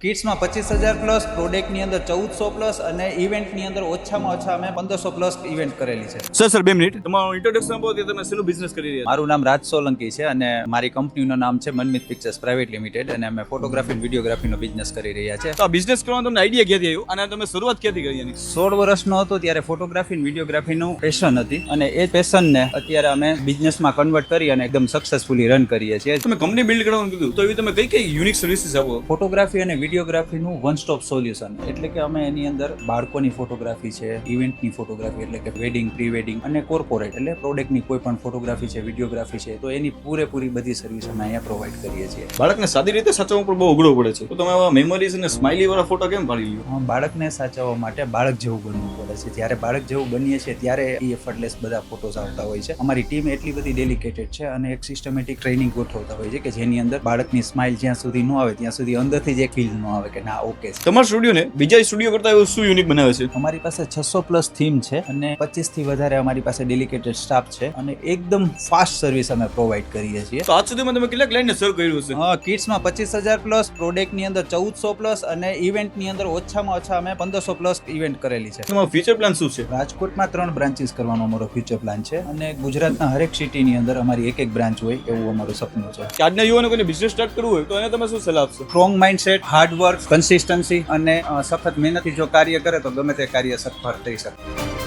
કિટ્સમાં 25,000 plus, પ્રોડક્ટની અંદર 1400 plus અને ઇવેન્ટની અંદર ઓછામાં ઓછા અમે 1500 પ્લસ ઇવેન્ટ કરેલી છે. સર 2 મિનિટ તમારું ઇન્ટ્રોડક્શન આપો કે તમે શેનું બિઝનેસ કરી રહ્યા છો. મારું નામ રાજ સોલંકી છે અને મારી કંપનીનું નામ છે મનમિત પિક્ચર્સ પ્રાઇવેટ લિમિટેડ અને અમે ફોટોગ્રાફી અને વિડીયોગ્રાફીનો બિઝનેસ કરી રહ્યા છે. તો આ બિઝનેસ કરવાનો તમને આઈડિયા ક્યાંથી આવ્યો અને તમે શરૂઆત ક્યાંથી કરી એની? 16 વર્ષનો હતો ત્યારે ફોટોગ્રાફી અને વિડીયોગ્રાફીનું પેશન હતી અને એ પેશનને અત્યારે અમે બિઝનેસમાં કન્વર્ટ કરી અને એકદમ સક્સેસફુલી રન કરીએ છીએ. તમે કંપની બિલ્ડ કરવાનું કીધું તો એવી તમે કઈ યુનિક સર્વિસીસ આપો? ફોટોગ્રાફી અને વિડીયોગ્રાફીનું વન સ્ટોપ સોલ્યુશન એટલે કે અમે એની અંદર બાળકોની ફોટોગ્રાફી છે, ઇવેન્ટની ફોટોગ્રાફી એટલે કે વેડિંગ, પ્રી વેડિંગ અને કોર્પોરેટ એટલે પ્રોડક્ટની કોઈ પણ ફોટોગ્રાફી છે, વિડીયોગ્રાફી છે, તો એની પૂરેપૂરી બધી સર્વિસ અમે અહીંયા પ્રોવાઈડ કરીએ છીએ. બાળકને સાદી રીતે સાચવવું પણ બહુ અઘરું પડે છે, તો તમે આવા મેમરીઝ અને સ્માઇલી વાળા ફોટો કેમ પાડી લ્યો? બાળકને સાચવવા માટે બાળક જેવું બનવું પડે છે. જ્યારે બાળક જેવું બનીએ છીએ ત્યારે એ એફર્ટલેસ બધા ફોટોઝ આવતા હોય છે. અમારી ટીમ એટલી બધી ડેલિકેટેડ છે અને એક સિસ્ટમેટિક ટ્રેનિંગ ગોઠવતા હોય છે કે જેની અંદર બાળકની સ્માઇલ જ્યાં સુધી ન આવે ત્યાં સુધી અંદરથી જ એક ફીલ ન આવે કે ના ઓકે. તમારા સ્ટુડિયોને બીજા સ્ટુડિયો કરતા એવું શું યુનિક બનાવે છે? અમારી પાસે 600 પ્લસ થીમ છે અને 25 થી વધારે અમારી પાસે ડેલિકેટેડ સ્ટાફ છે અને એકદમ ફાસ્ટ સર્વિસ અમે પ્રોવાઈડ કરીએ છીએ. તો આજ સુધીમાં તમે કેટલા ક્લાયન્ટને સર્વ કર્યું છે? કિટ્સમાં 25,000 પ્લસ, પ્રોડક્ટની અંદર 1400 પ્લસ અને ઇવેન્ટની અંદર ઓછામાં ઓછા અમે 1500 પ્લસ ઇવેન્ટ કરેલી છે. તમારો ફ્યુચર પ્લાન શું છે? રાજકોટમાં 3 બ્રાન્ચીસ કરવાનો અમારો ફ્યુચર પ્લાન છે અને ગુજરાતના હરેક સિટીની અંદર અમારી એક બ્રાન્ચ હોય એવું અમારું સપનું છે. કે આજના યુવાનો કોઈને બિઝનેસ સ્ટાર્ટ કરવું હોય તો એને તમે શું સલાહ આપશો? Strong mindset, hard work, consistency અને સખત મહેનતથી જો કાર્ય કરે તો ગમે તે કાર્ય સફળ થઈ શકે.